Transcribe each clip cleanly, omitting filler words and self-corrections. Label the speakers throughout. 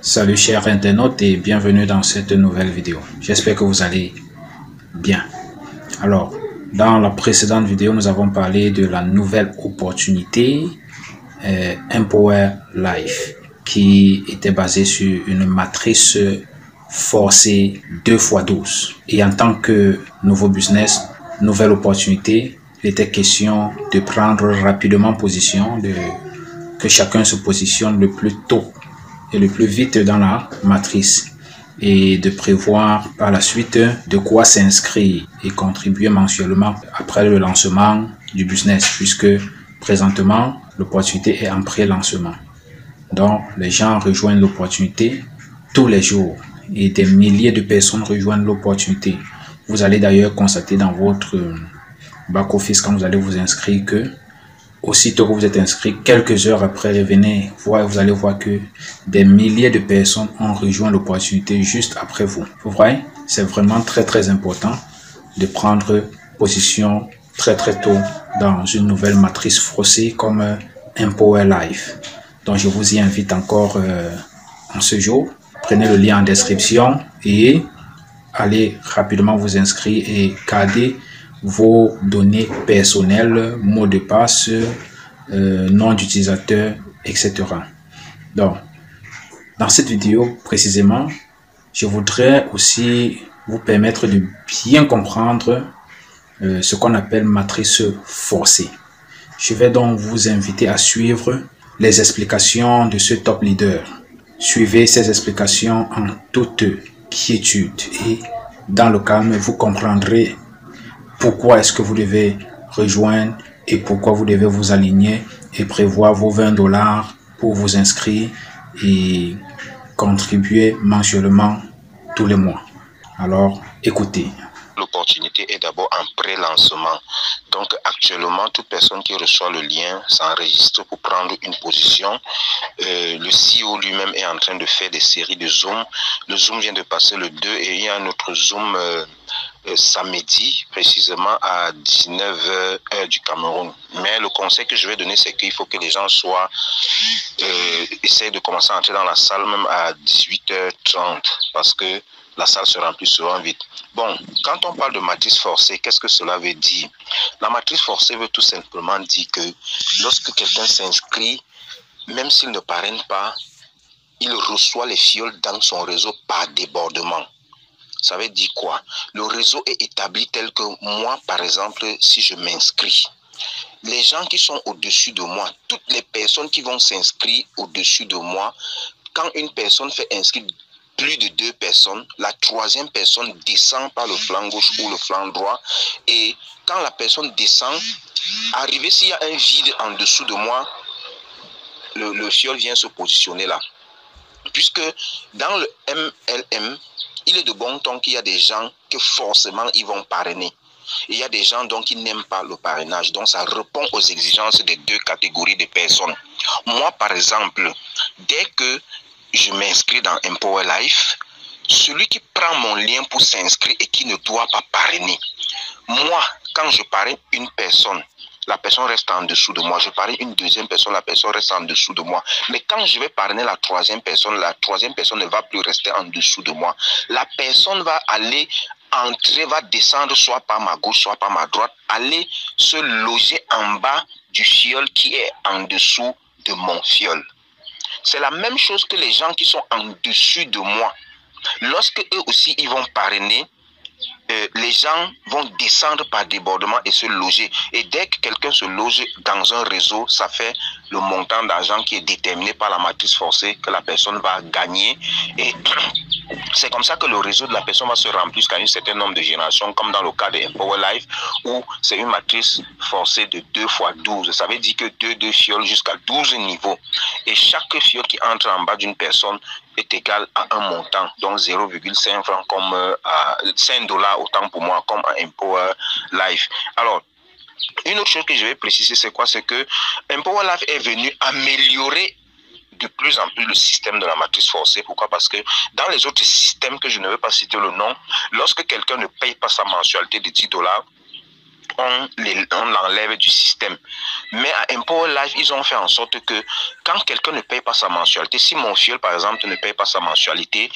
Speaker 1: Salut chers internautes et bienvenue dans cette nouvelle vidéo. J'espère que vous allez bien. Alors, dans la précédente vidéo, nous avons parlé de la nouvelle opportunité Empower Life qui était basée sur une matrice forcée 2x12. Et en tant que nouveau business, nouvelle opportunité, il était question de prendre rapidement position, que chacun se positionne le plus tôt et le plus vite dans la matrice et de prévoir par la suite de quoi s'inscrire et contribuer mensuellement après le lancement du business, puisque présentement l'opportunité est en pré-lancement. Donc les gens rejoignent l'opportunité tous les jours et des milliers de personnes rejoignent l'opportunité. Vous allez d'ailleurs constater dans votre back-office quand vous allez vous inscrire que aussitôt que vous êtes inscrit, quelques heures après, revenez voir, vous allez voir que des milliers de personnes ont rejoint l'opportunité juste après vous. Vous voyez, c'est vraiment très important de prendre position très tôt dans une nouvelle matrice forcée comme Empower Life. Donc je vous y invite encore en ce jour. Prenez le lien en description et allez rapidement vous inscrire et gardez vos données personnelles, mots de passe, nom d'utilisateur, etc. Donc, dans cette vidéo précisément, je voudrais aussi vous permettre de bien comprendre ce qu'on appelle matrice forcée. Je vais donc vous inviter à suivre les explications de ce top leader. Suivez ces explications en toute quiétude et dans le calme, vous comprendrez pourquoi est-ce que vous devez rejoindre et pourquoi vous devez vous aligner et prévoir vos 20 $ pour vous inscrire et contribuer mensuellement tous les mois. Alors, écoutez.
Speaker 2: L'opportunité est d'abord en pré-lancement. Donc actuellement, toute personne qui reçoit le lien s'enregistre pour prendre une position. Le CEO lui-même est en train de faire des séries de Zoom. Le Zoom vient de passer le 2 et il y a un autre Zoom samedi, précisément à 19h heure du Cameroun. Mais le conseil que je vais donner, c'est qu'il faut que les gens soient essayent de commencer à entrer dans la salle même à 18h30 parce que la salle se remplit souvent vite. Bon, quand on parle de matrice forcée, qu'est-ce que cela veut dire? La matrice forcée veut tout simplement dire que lorsque quelqu'un s'inscrit, même s'il ne parraine pas, il reçoit les fioles dans son réseau par débordement. Ça veut dire quoi? Le réseau est établi tel que moi, par exemple, si je m'inscris, les gens qui sont au-dessus de moi, toutes les personnes qui vont s'inscrire au-dessus de moi, quand une personne fait inscrire plus de 2 personnes, la troisième personne descend par le flanc gauche ou le flanc droit. Et quand la personne descend, arrivé s'il y a un vide en dessous de moi, le fiole vient se positionner là. Puisque dans le MLM, il est de bon ton qu'il y a des gens que forcément ils vont parrainer. Et il y a des gens donc qui n'aiment pas le parrainage. Donc ça répond aux exigences des 2 catégories de personnes. Moi par exemple, dès que je m'inscris dans Empower Life, celui qui prend mon lien pour s'inscrire et qui ne doit pas parrainer, moi, quand je parraine une personne, la personne reste en dessous de moi. Je parraine une deuxième personne, la personne reste en dessous de moi. Mais quand je vais parrainer la troisième personne ne va plus rester en dessous de moi. La personne va aller entrer, va descendre soit par ma gauche, soit par ma droite, aller se loger en bas du fiole qui est en dessous de mon fiole. C'est la même chose que les gens qui sont en dessus de moi. Lorsque eux aussi ils vont parrainer, les gens vont descendre par débordement et se loger. Et dès que quelqu'un se loge dans un réseau, ça fait le montant d'argent qui est déterminé par la matrice forcée que la personne va gagner. Et c'est comme ça que le réseau de la personne va se remplir jusqu'à un certain nombre de générations, comme dans le cas de Empower Life, où c'est une matrice forcée de 2x12. Ça veut dire que 2 fioles jusqu'à 12 niveaux. Et chaque fiole qui entre en bas d'une personne est égal à un montant, donc 0,5 francs comme 5 $ autant pour moi, comme à Empower Life. Alors, une autre chose que je vais préciser, c'est quoi? C'est que Empower Life est venu améliorer de plus en plus le système de la matrice forcée. Pourquoi? Parce que dans les autres systèmes que je ne vais pas citer le nom, lorsque quelqu'un ne paye pas sa mensualité de 10 $, on l'enlève du système. Mais à Empower Life, ils ont fait en sorte que quand quelqu'un ne paye pas sa mensualité, si mon filleul par exemple ne paye pas sa mensualité,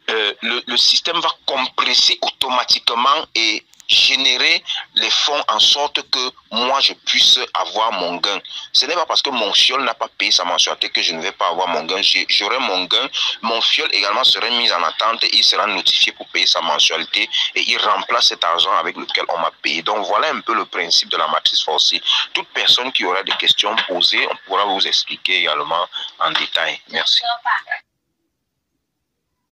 Speaker 2: le système va compresser automatiquement et générer les fonds en sorte que moi je puisse avoir mon gain. Ce n'est pas parce que mon fiole n'a pas payé sa mensualité que je ne vais pas avoir mon gain. J'aurai mon gain. Mon fiole également serait mis en attente et il sera notifié pour payer sa mensualité et il remplace cet argent avec lequel on m'a payé. Donc voilà un peu le principe de la matrice forcée. Toute personne qui aura des questions posées, on pourra vous expliquer également en détail. Merci.